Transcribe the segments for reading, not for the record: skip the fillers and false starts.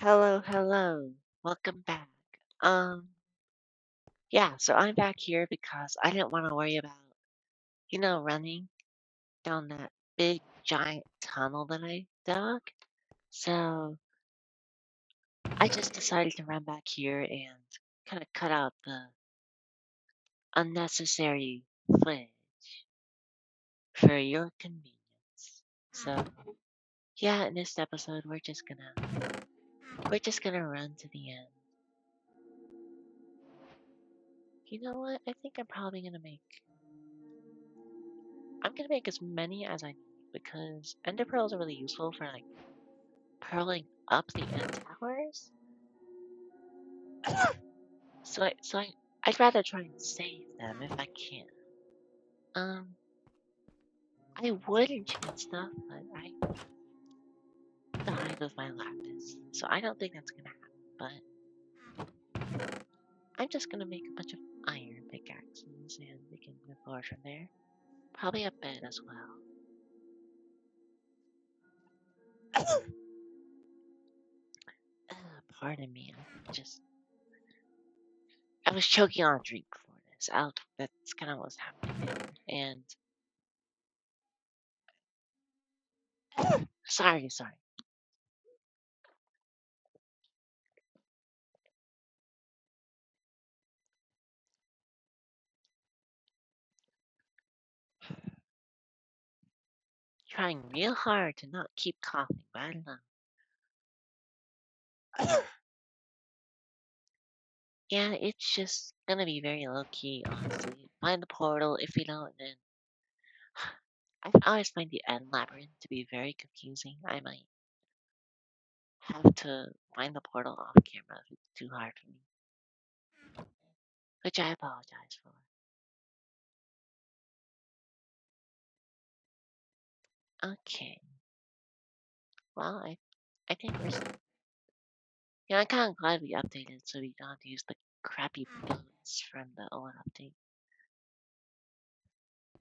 Hello, hello. Welcome back. Um, yeah, so I'm back here because I didn't want to worry about, running down that big giant tunnel that I dug. So I just decided to run back here and kind of cut out the unnecessary footage for your convenience. So yeah, in this episode we're just gonna run to the end. You know what? I think I'm gonna make as many as I need because ender pearls are really useful for like pearling up the end towers. I'd rather try and save them if I can. Um, I would enchant stuff, but I died with my lapis, so I don't think that's gonna happen. But I'm just gonna make a bunch of iron pickaxes, and we can move forward from there. Probably a bed as well. Pardon me. I was choking on a drink before this. That's kind of what's happening there. And sorry. Trying real hard to not keep coughing, but I don't know. Yeah, it's just gonna be very low key, honestly. Find the portal. If you don't, then I always find the end labyrinth to be very confusing. I might have to find the portal off camera if it's too hard for me, which I apologize for. Okay, well, I think I'm kind of glad we updated so we don't have to use the crappy boats from the old update.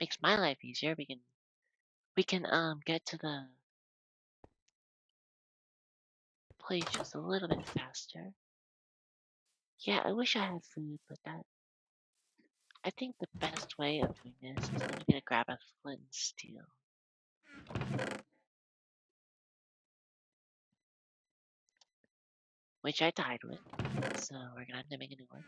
Makes my life easier. We can get to the place just a little bit faster. Yeah, I wish I had food, but I think the best way of doing this is I'm gonna grab a flint and steel. Which I died with. So we're gonna have to make a new one.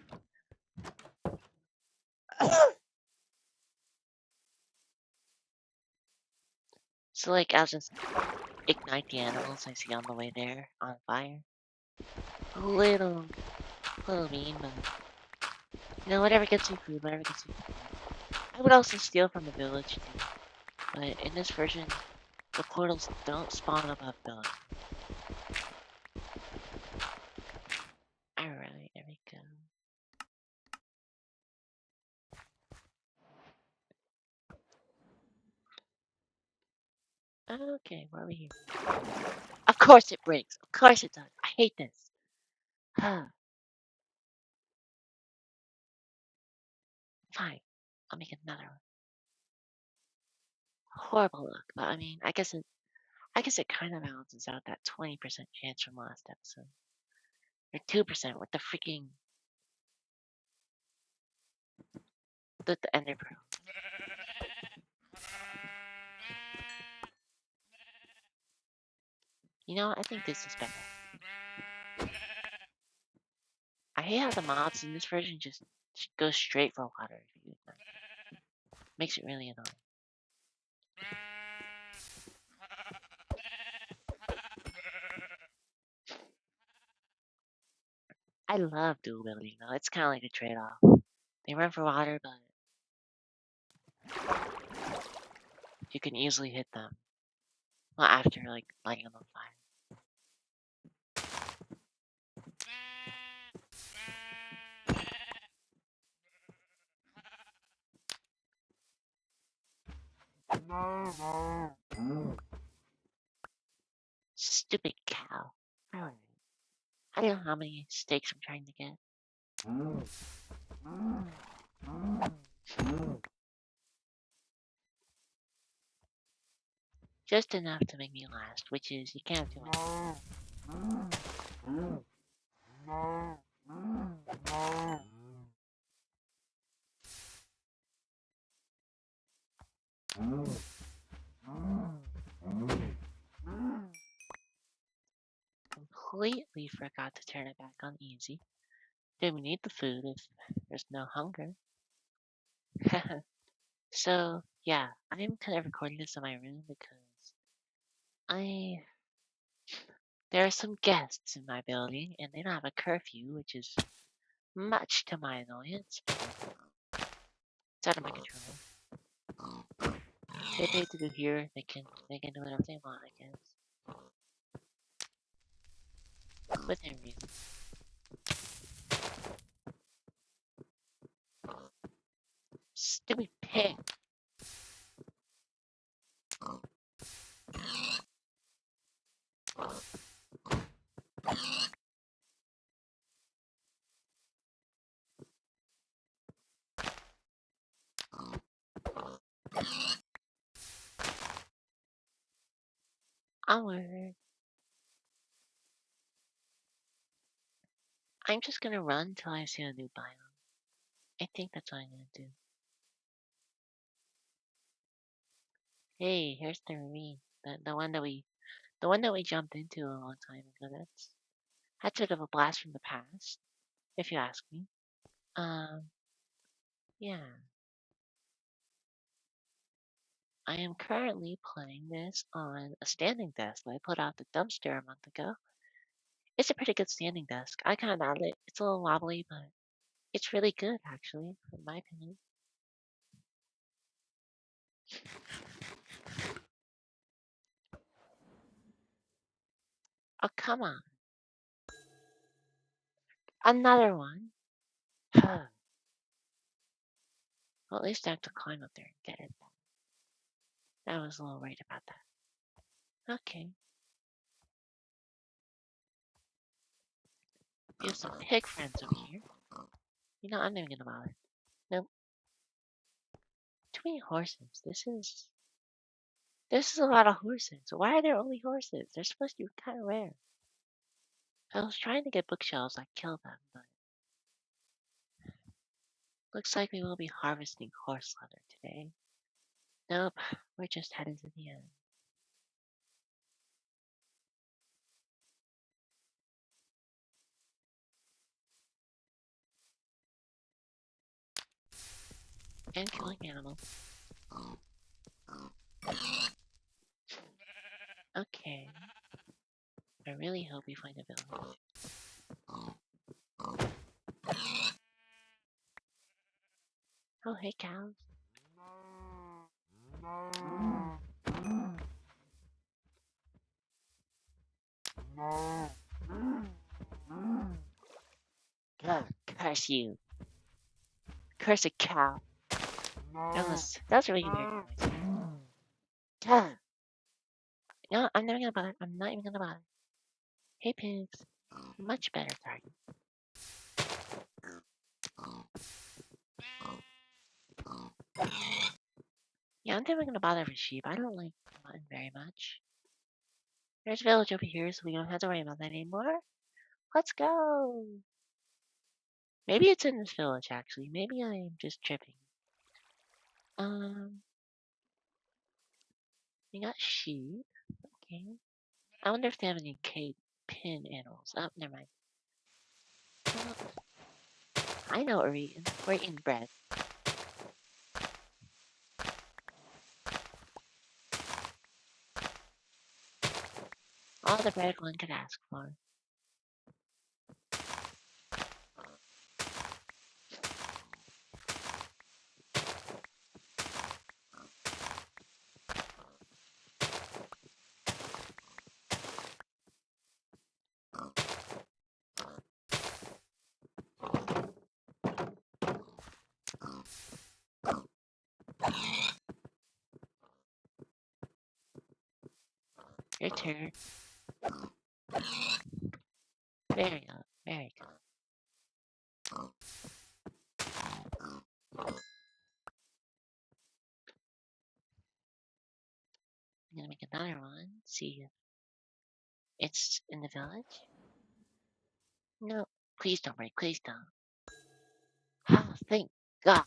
So like I'll just ignite the animals I see on the way there on fire. Little mean, but whatever gets you food, whatever gets you food. I would also steal from the village too. But in this version, the portals don't spawn above buildings. Alright, there we go. Okay, where are we here? Of course it breaks. Of course it does. I hate this. Fine. I'll make another one. Horrible look, but I mean, I guess it kind of balances out that 20% chance from last episode. Or 2% with the freaking the ender pearl. I think this is better. I hate how the mobs in this version just go straight for water if you use them. Makes it really annoying. I love dual wielding though. It's kind of like a trade-off. They run for water, but you can easily hit them. Well, after like lighting them on fire. Stupid cow. I don't know how many steaks I'm trying to get. Just enough to make me last, which is you can't do it. Completely forgot to turn it back on easy. Didn't need the food if there's no hunger. So yeah, I'm kind of recording this in my room because I there are some guests in my building and they don't have a curfew, which is much to my annoyance. It's out of my control. They pay to do here, they can do whatever they want, I guess. Within reason. Stupid pig. Onward. I'm just gonna run till I see a new biome. I think that's what I'm gonna do. Hey, here's the ravine. The one that we jumped into a long time ago. That's a bit of a blast from the past, if you ask me. Um, yeah. I am currently playing this on a standing desk that I put out the dumpster a month ago. It's a pretty good standing desk. I kind of like it. It's a little wobbly, but it's really good, actually, in my opinion. Oh, come on. Another one. Well, at least I have to climb up there and get it. I was a little worried about that. Okay. We have some pig friends over here. You know, I'm not even gonna bother. Nope. Too many horses. This is a lot of horses. Why are there only horses? They're supposed to be kind of rare. If I was trying to get bookshelves, I'd kill them, but looks like we will be harvesting horse leather today. Nope, we're just heading to the end. And killing animals. Okay. I really hope we find a village. Oh, hey, cows. God, curse you. Curse a cow. That was really weird noise. God. No, I'm not gonna bother. I'm not even gonna bother. Hey, pigs. Much better target. Yeah, I'm never gonna bother with sheep. I don't like mutton very much. There's a village over here, so we don't have to worry about that anymore. Let's go. Maybe it's in this village, actually. Maybe I'm just tripping. Um, we got sheep. Okay. I wonder if they have any cave pin animals. Oh, never mind. Oh, I know what we're eating. We're eating bread. All the bread one could ask for. Your turn. Very good. Very good. I'm gonna make another one. See if it's in the village. No, please don't break. Please don't. Oh, thank God.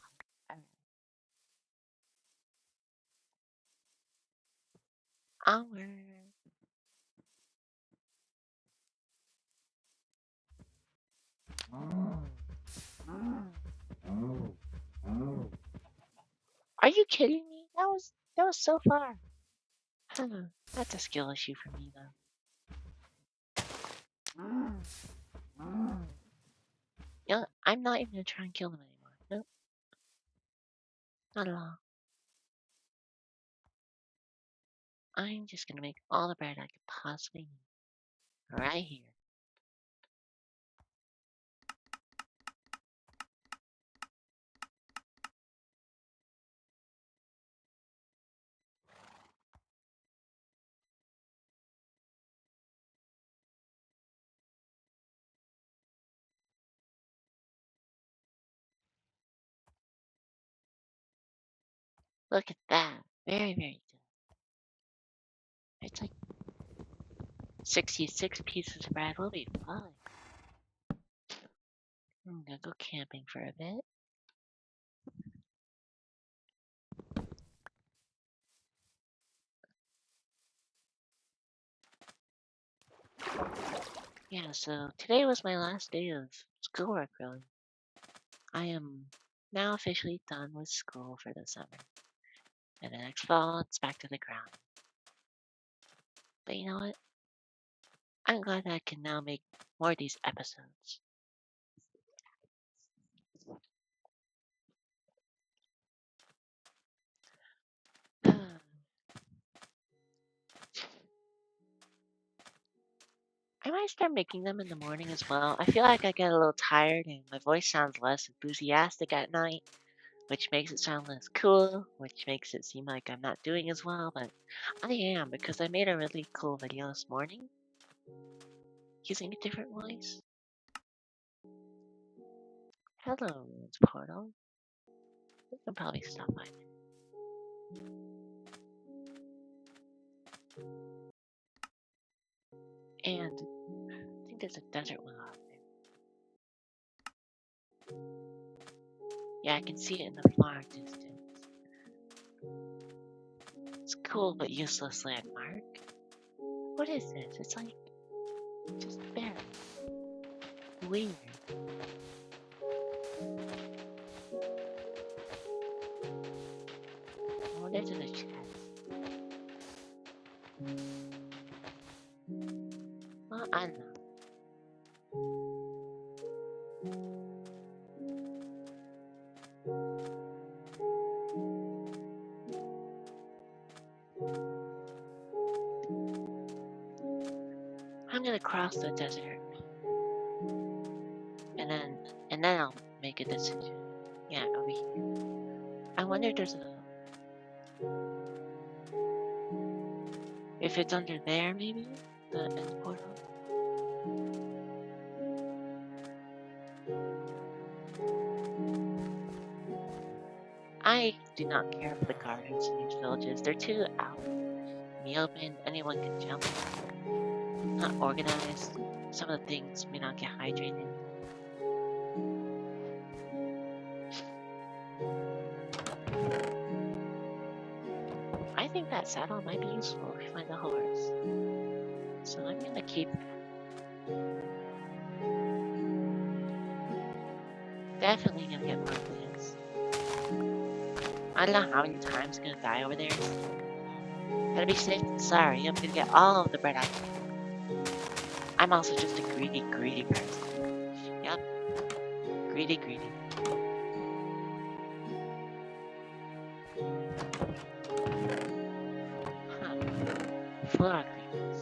Onward. Are you kidding me? That was so far. Huh, that's a skill issue for me though. Yeah, I'm not even gonna try and kill them anymore. Nope, not at all. I'm just gonna make all the bread I could possibly need. Right here. Look at that. Very, very good. It's like 66 pieces of bread. We'll be fine. I'm gonna go camping for a bit. Yeah, so today was my last day of schoolwork, really. I am now officially done with school for the summer. And the next fall, it's back to the grind. But you know what? I'm glad that I can now make more of these episodes. I might start making them in the morning as well. I feel like I get a little tired and my voice sounds less enthusiastic at night, which makes it sound less cool, which makes it seem like I'm not doing as well, but I am because I made a really cool video this morning using a different voice. Hello, Ruins Portal. We can probably stop by there. And I think there's a desert well out there. Yeah, I can see it in the far distance. It's a cool but useless landmark. What is this? It's like just there. Weird. Oh, there's a chest. Well, I don't know. I'm gonna cross the desert, and then I'll make a decision. Yeah, over here. I wonder if there's a if it's under there maybe the end portal. I do not care for the gardens in these villages. They're too out in the open. Anyone can jump. Not organized. Some of the things may not get hydrated. I think that saddle might be useful if we find a horse. So I'm gonna keep that. Definitely gonna get more of this. I don't know how many times I'm gonna die over there. Gotta be safe than sorry. I'm gonna get all of the bread I can. I'm also just a greedy, greedy person. Yep. Greedy, greedy. Huh. Floor creeps.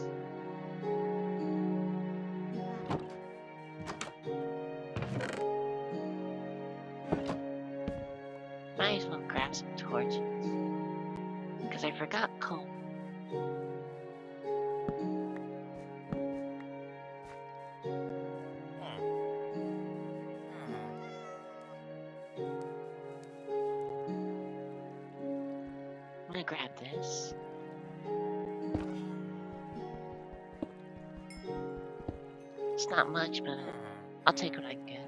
Might as well grab some torches. Because I forgot coal. I'm gonna grab this. It's not much, but I'll take what I can get.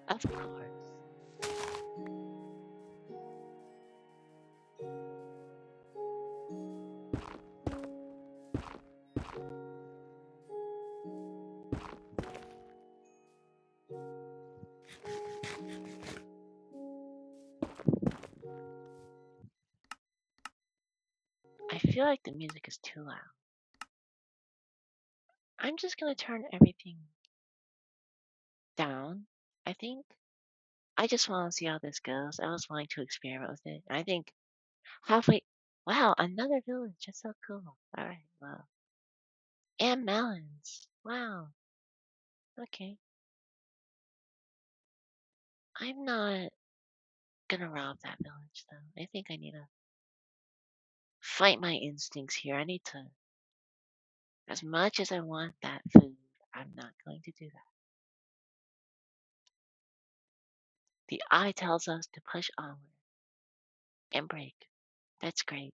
Of course. I feel like the music is too loud. I'm just gonna turn everything down, I think. I just want to see how this goes. I was wanting to experiment with it. I think halfway. Wow, another village. That's so cool. All right, well. And melons. Wow. Okay. I'm not gonna rob that village, though. I think I need to fight my instincts here. I need to. As much as I want that food, I'm not going to do that. The eye tells us to push onward and break. That's great.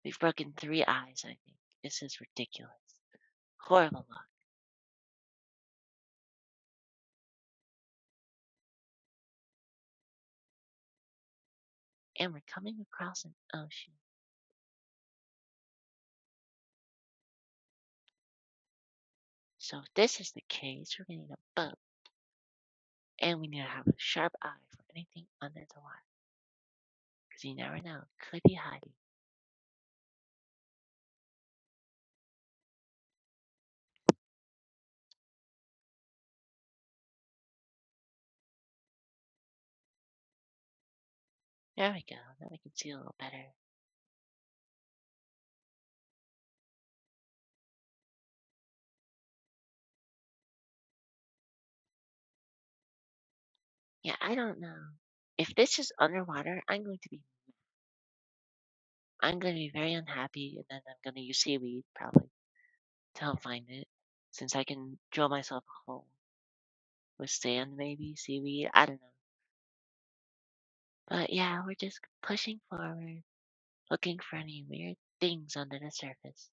We've broken 3 eyes, I think. This is ridiculous. Horrible luck. And we're coming across an ocean. So if this is the case, we're going to need a boat. And we need to have a sharp eye for anything under the water. Because you never know. Could be hiding. There we go. Now we can see a little better. Yeah, I don't know. If this is underwater, I'm going to be very unhappy, and then I'm going to use seaweed probably to help find it, since I can drill myself a hole with sand, maybe seaweed. I don't know. But yeah, we're just pushing forward, looking for any weird things under the surface.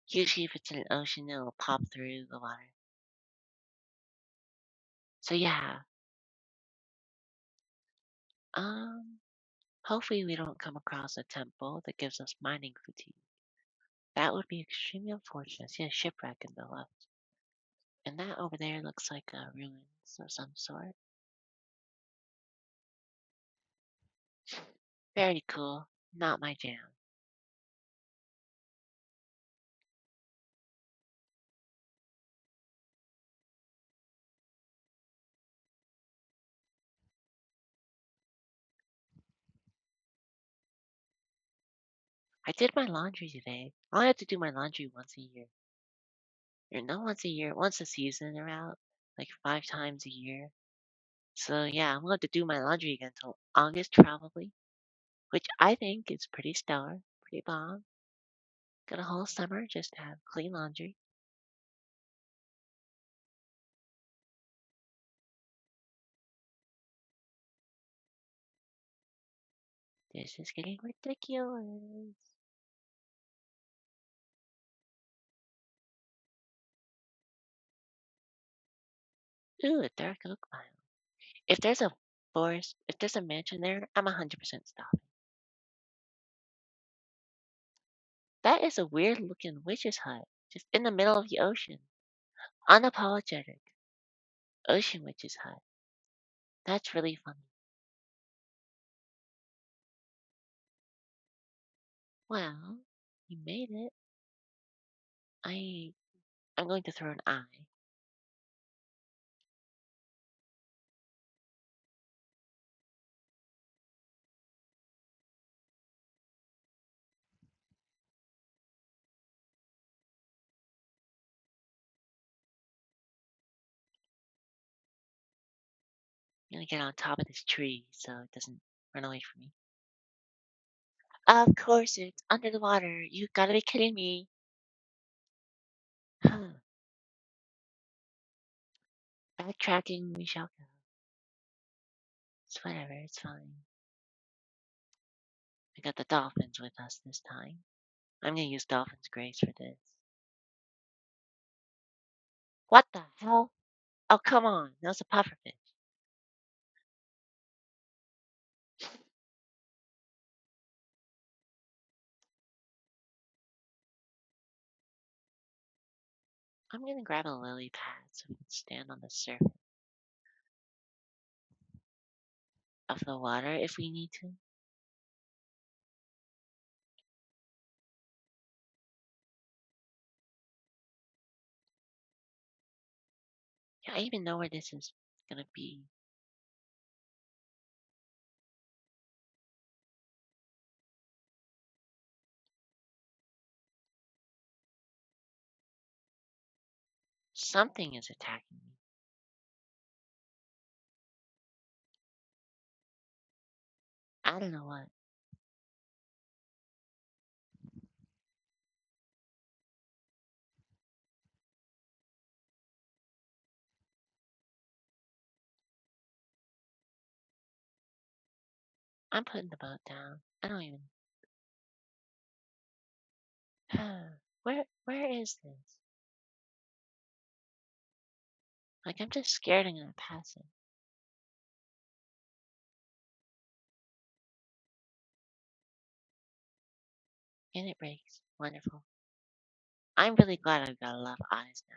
Usually, if it's in an ocean, it'll pop through the water. So yeah, um, hopefully we don't come across a temple that gives us mining fatigue. That would be extremely unfortunate. See a shipwreck in the left. And that over there looks like a ruins of some sort. Very cool. Not my jam. I did my laundry today. I have to do my laundry once a year. Or not once a year, once a season are out. Like 5 times a year. So yeah, I'm going to do my laundry again until August probably. Which I think is pretty stellar. Pretty bomb. Got a whole summer just to have clean laundry. This is getting ridiculous. Ooh, a dark oak mile. If there's a forest, if there's a mansion there, I'm 100% stopping. That is a weird looking witch's hut, just in the middle of the ocean. Unapologetic. Ocean witch's hut. That's really funny. Well, you made it. I I'm going to throw an eye. I'm gonna get on top of this tree so it doesn't run away from me. Of course it's under the water. You gotta be kidding me. Huh. Backtracking, we shall go. It's whatever, it's fine. We got the dolphins with us this time. I'm gonna use dolphin's grace for this. What the hell? Oh, come on. That was a pufferfish. I'm gonna grab a lily pad so we can stand on the surface of the water if we need to. Yeah, I even know where this is gonna be. Something is attacking me. I don't know what. I'm putting the boat down. I don't even. Where is this? Like I'm just scared I'm gonna pass it. And it breaks. Wonderful. I'm really glad I've got a lot of eyes now.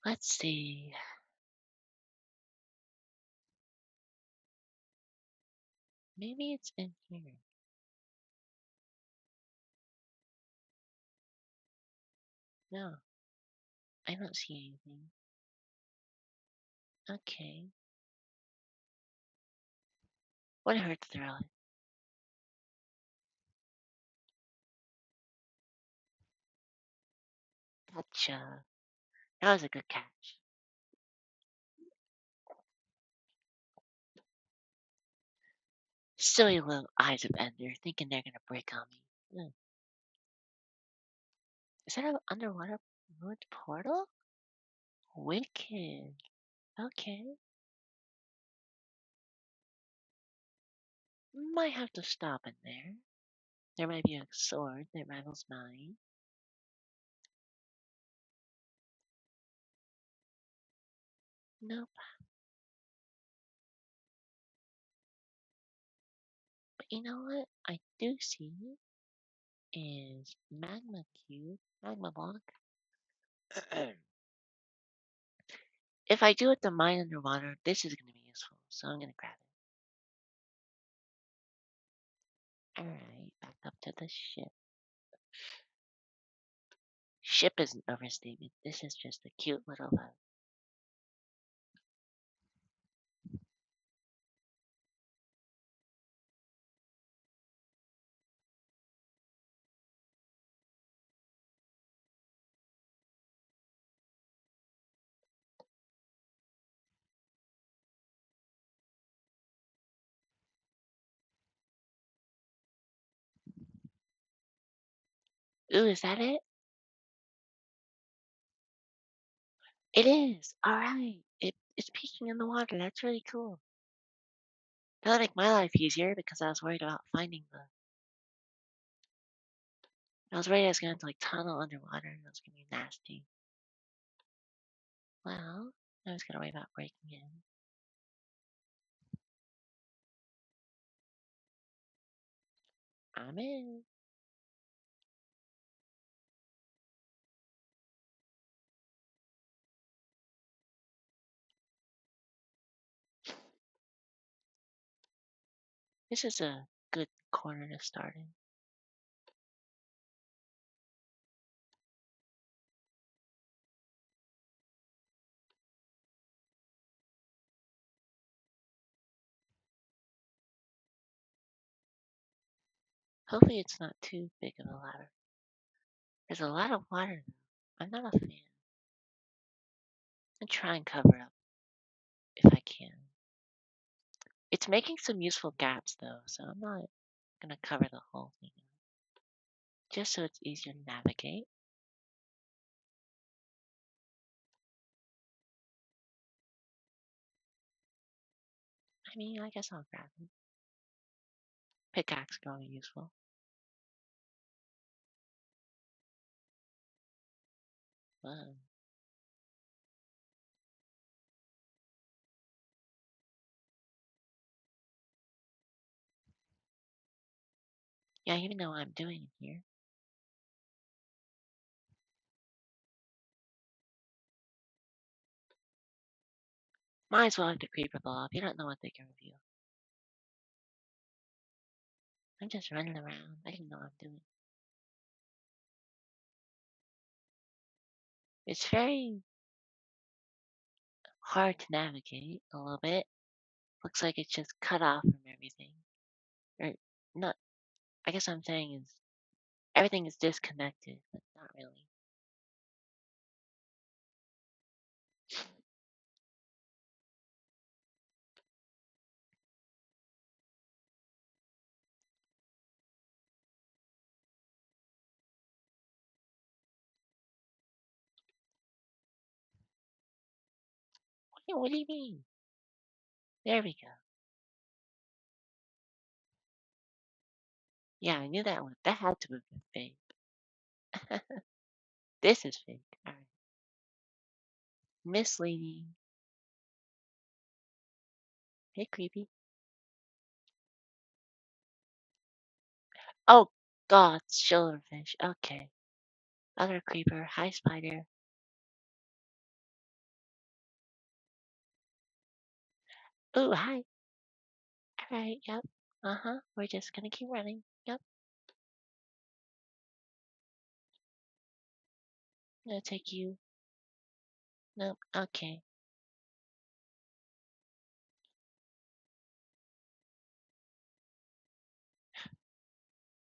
Let's see. Maybe it's in here. No, I don't see anything. Okay. Wouldn't hurt to throw it. Gotcha. That was a good catch. Silly little eyes of Ender, thinking they're gonna break on me. Is that an underwater wood portal? Wicked. Okay. Might have to stop in there. There might be a sword that rivals mine. Nope. But you know what I do see is magma cube, magma block. If I do it to mine underwater, this is gonna be useful, so I'm gonna grab it. Alright, back up to the ship. Ship is an overstatement. This is just a cute little boat. Ooh, is that it? It is. Alright. It's peeking in the water. That's really cool. That'll make my life easier because I was worried about finding the. I was worried I was gonna have to like tunnel underwater and it was gonna be nasty. Well, I was gonna worry about breaking in. I'm in. This is a good corner to start in. Hopefully it's not too big of a ladder. There's a lot of water though. I'm not a fan. I try and cover up if I can. It's making some useful gaps though, so I'm not gonna cover the whole thing up. Just so it's easier to navigate. I mean, I guess I'll grab it. Pickaxe going useful. Whoa. Yeah, even though I'm doing it here. Might as well have the creeper blow up. You don't know what they can reveal. I'm just running around. I didn't know what I'm doing. It's very hard to navigate a little bit. Looks like it's just cut off from everything. Or not. I guess what I'm saying is everything is disconnected, but not really. What do you mean? There we go. Yeah, I knew that one. That had to have been fake. This is fake. Alright. Misleading. Hey, creepy. Oh, God, silverfish. Okay. Other creeper. Hi, spider. Ooh, hi. Alright, yep. Uh-huh. We're just gonna keep running. Yep. I'm gonna take you. Nope. Okay.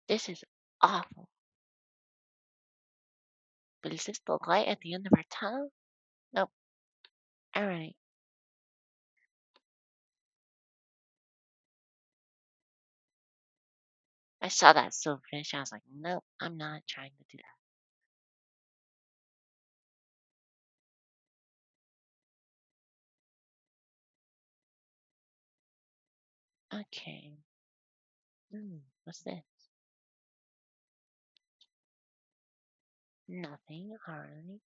This is awful. But is this the light at the end of our tunnel? Nope. Alright. I saw that silverfish. I was like, nope, I'm not trying to do that. Okay. What's this? Nothing. Alright.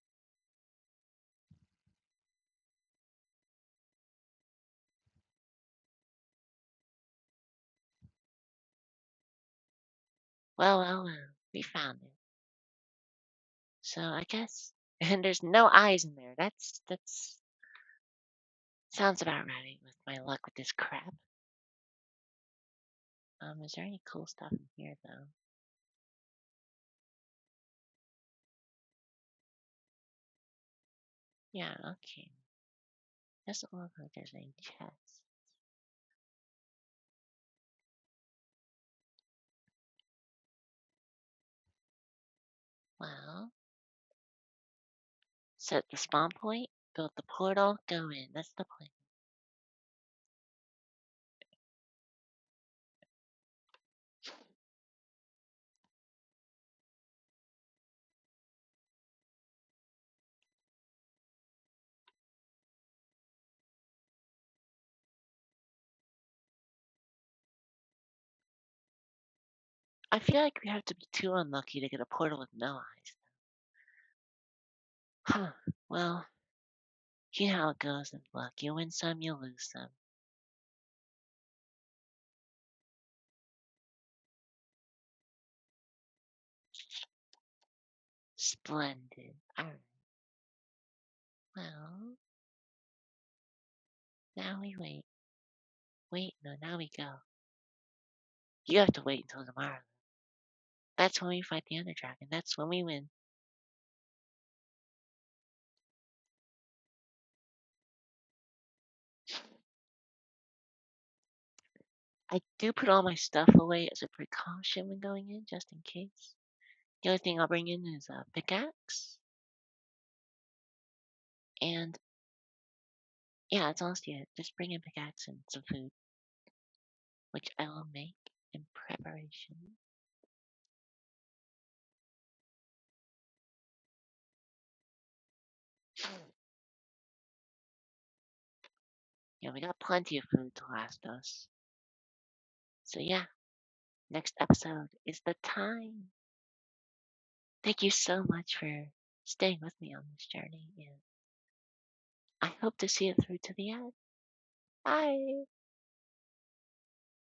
Well. We found it. So I guess, and there's no eyes in there. That's sounds about right with my luck with this crap. Is there any cool stuff in here though? Yeah, okay. Doesn't look like there's any chests. Well, set the spawn point, build the portal, go in. That's the plan. I feel like we have to be too unlucky to get a portal with no eyes. Huh. Well, you know how it goes in luck. You win some, you lose some. Splendid. Alright. Well, now we wait. Wait, no, now we go. You have to wait until tomorrow. That's when we fight the Ender Dragon. That's when we win. I do put all my stuff away as a precaution when going in, just in case. The only thing I'll bring in is a pickaxe, and yeah, that's honestly it. Just bring in pickaxe and some food, which I will make in preparation. Yeah, we got plenty of food to last us. So yeah, next episode is the time. Thank you so much for staying with me on this journey, and I hope to see it through to the end. Bye.